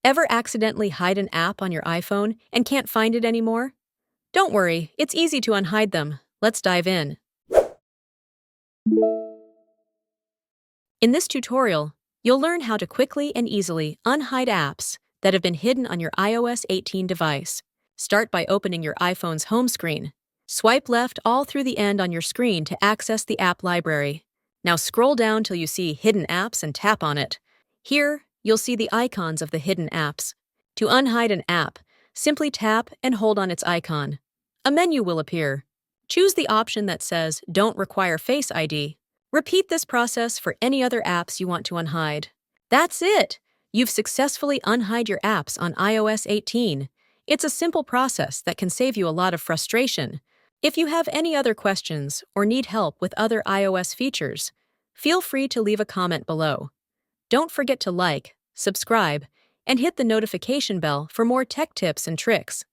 Ever accidentally hide an app on your iPhone and can't find it anymore? Don't worry, it's easy to unhide them. Let's dive in. In this tutorial, you'll learn how to quickly and easily unhide apps that have been hidden on your iOS 18 device. Start by opening your iPhone's home screen. Swipe left all through the end on your screen to access the app library. Now scroll down till you see Hidden Apps and tap on it. Here, you'll see the icons of the hidden apps. To unhide an app, simply tap and hold on its icon. A menu will appear. Choose the option that says Don't require Face ID. Repeat this process for any other apps you want to unhide. That's it! You've successfully unhide your apps on iOS 18. It's a simple process that can save you a lot of frustration. If you have any other questions or need help with other iOS features, feel free to leave a comment below. Don't forget to like, subscribe, and hit the notification bell for more tech tips and tricks.